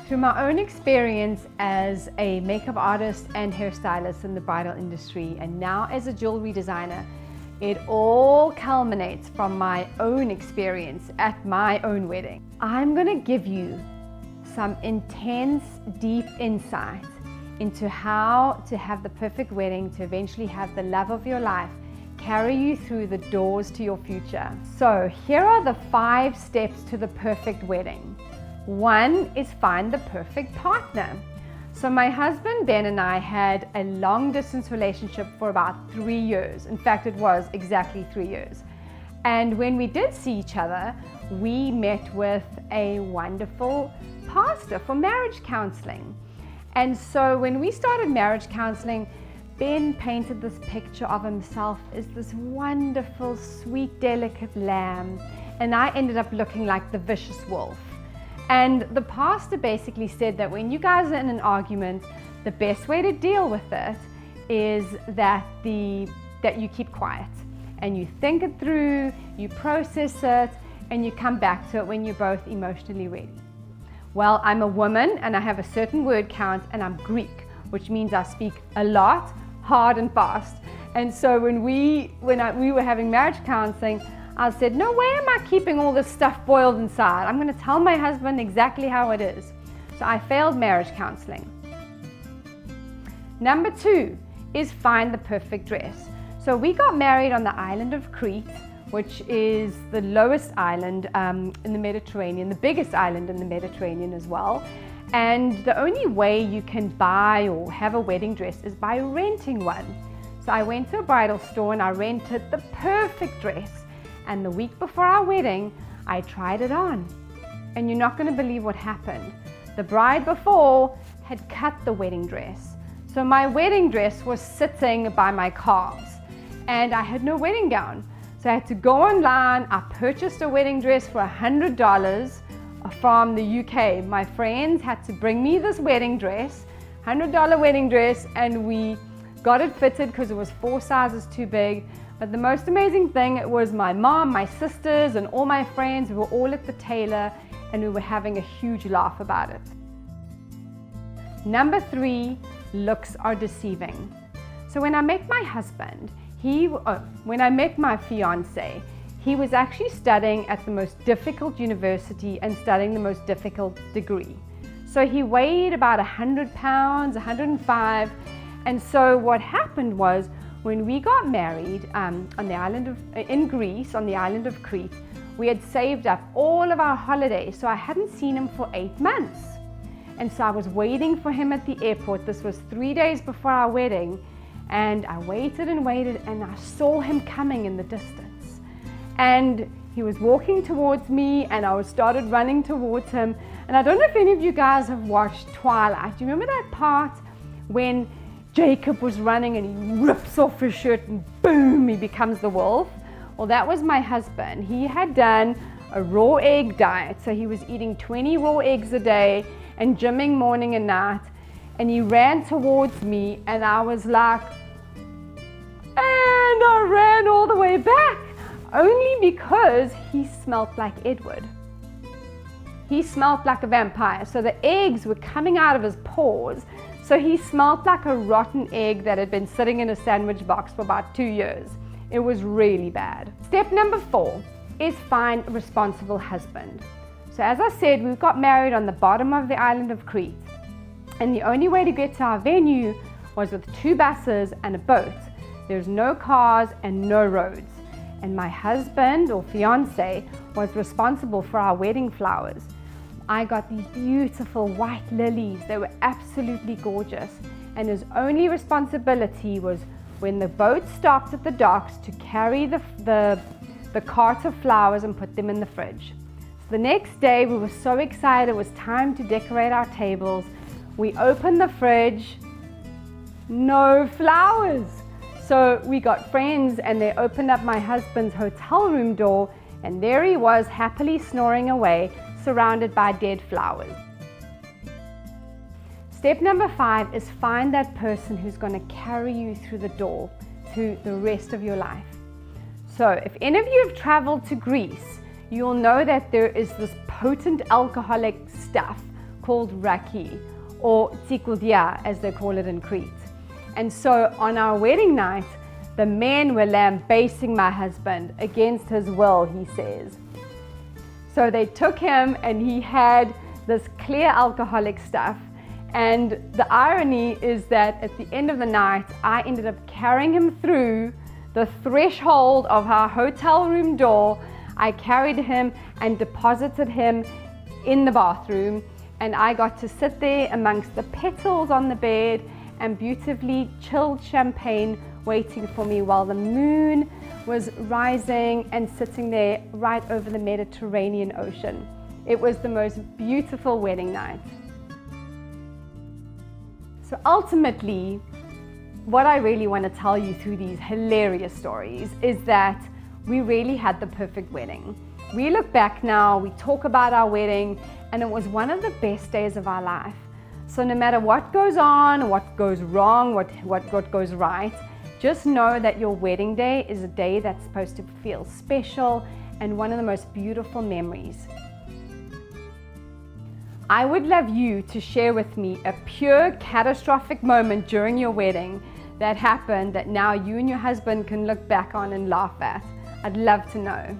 Through my own experience as a makeup artist and hairstylist in the bridal industry, and now as a jewelry designer, it all culminates from my own experience at my own wedding. I'm going to give you some intense, deep insight into how to have the perfect wedding, to eventually have the love of your life carry you through the doors to your future. So here are the 5 steps to the perfect wedding. 1 is find the perfect partner. So my husband Ben and I had a long distance relationship for about 3 years. In fact, it was exactly 3 years. And when we did see each other, we met with a wonderful pastor for marriage counseling. And so when we started marriage counseling, Ben painted this picture of himself as this wonderful, sweet, delicate lamb, and I ended up looking like the vicious wolf. And the pastor basically said that when you guys are in an argument, the best way to deal with it is that you keep quiet and you think it through, you process it, and you come back to it when you're both emotionally ready. Well, I'm a woman and I have a certain word count, and I'm Greek, which means I speak a lot, hard and fast. And so when we were having marriage counseling, I said, no way am I keeping all this stuff boiled inside. I'm going to tell my husband exactly how it is. So I failed marriage counseling. Number 2 is find the perfect dress. So we got married on the island of Crete, which is the lowest island in the Mediterranean, the biggest island in the Mediterranean as well. And the only way you can buy or have a wedding dress is by renting one. So I went to a bridal store and I rented the perfect dress. And the week before our wedding, I tried it on. And you're not going to believe what happened. The bride before had cut the wedding dress. So my wedding dress was sitting by my calves. And I had no wedding gown. So I had to go online. I purchased a wedding dress for $100 from the UK. My friends had to bring me this wedding dress, $100 wedding dress, and we got it fitted because it was 4 sizes too big. But the most amazing thing, it was my mom, my sisters, and all my friends. We were all at the tailor and we were having a huge laugh about it. Number 3, looks are deceiving. So when I met my husband, when I met my fiance, he was actually studying at the most difficult university and studying the most difficult degree. So he weighed about 100 pounds, 105. And so what happened was, when we got married in Greece, on the island of Crete, we had saved up all of our holidays. So I hadn't seen him for 8 months. And so I was waiting for him at the airport. This was 3 days before our wedding. And I waited and waited, and I saw him coming in the distance. And he was walking towards me, and I started running towards him. And I don't know if any of you guys have watched Twilight. Do you remember that part when Jacob was running and he rips off his shirt and boom, he becomes the wolf? Well, that was my husband. He had done a raw egg diet. So he was eating 20 raw eggs a day and gymming morning and night. And he ran towards me, and I was like, and I ran all the way back, only because he smelled like Edward. He smelled like a vampire. So the eggs were coming out of his pores. So he smelled like a rotten egg that had been sitting in a sandwich box for about 2 years. It was really bad. Step number 4 is find a responsible husband. So as I said, we got married on the bottom of the island of Crete. And the only way to get to our venue was with 2 buses and a boat. There's no cars and no roads. And my husband or fiance was responsible for our wedding flowers. I got these beautiful white lilies. They were absolutely gorgeous. And his only responsibility was when the boat stopped at the docks to carry the cart of flowers and put them in the fridge. So the next day we were so excited. It was time to decorate our tables. We opened the fridge, no flowers. So we got friends and they opened up my husband's hotel room door, and there he was happily snoring away, surrounded by dead flowers. Step number 5 is find that person who's going to carry you through the door to the rest of your life. So if any of you have traveled to Greece, you'll know that there is this potent alcoholic stuff called raki, or tikudia as they call it in Crete. And so on our wedding night, the men were lambasting my husband against his will, he says. So they took him and he had this clear alcoholic stuff. And the irony is that at the end of the night, I ended up carrying him through the threshold of our hotel room door. I carried him and deposited him in the bathroom, and I got to sit there amongst the petals on the bed and beautifully chilled champagne waiting for me while the moon was rising and sitting there right over the Mediterranean Ocean. It was the most beautiful wedding night. So ultimately, what I really want to tell you through these hilarious stories is that we really had the perfect wedding. We look back now, we talk about our wedding, and it was one of the best days of our life. So no matter what goes on, what goes wrong, what goes right, just know that your wedding day is a day that's supposed to feel special and one of the most beautiful memories. I would love you to share with me a pure catastrophic moment during your wedding that happened that now you and your husband can look back on and laugh at. I'd love to know.